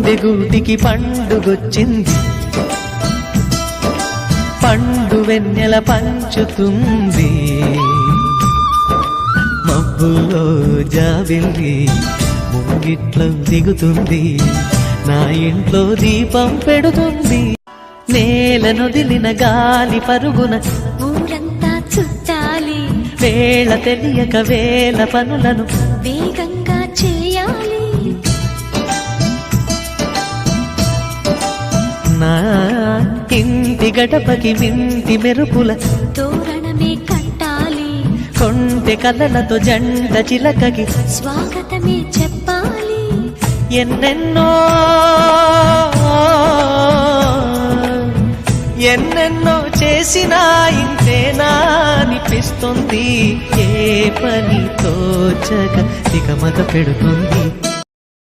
గుండె గూటికి పండుగొచ్చింది, పండు వెన్నెల పంచుతుంది. మబ్బుల్లో జాబిల్లి ముంగిట్లో దిగుతుంది, నా ఇంట్లో దీపం పెడుతుంది. నేలనొదిలిన గాలి పరుగున ఊరంతా చుట్టాలి, వేళ తెలియక వేల పనులను వేగంగా చేయాలి. నా ఇంటి గడపకి మింటి మెరుపుల తోరణమే కట్టాలి, కొంటె కలలతో జంట చిలకకి స్వాగతమే చెప్పాలి. ఎన్నెన్నో ఎన్నెన్నో చేసినా ఇంతేనా అనిపిస్తుంది. ఏ పని తోచక తికమక పెడుతుంది.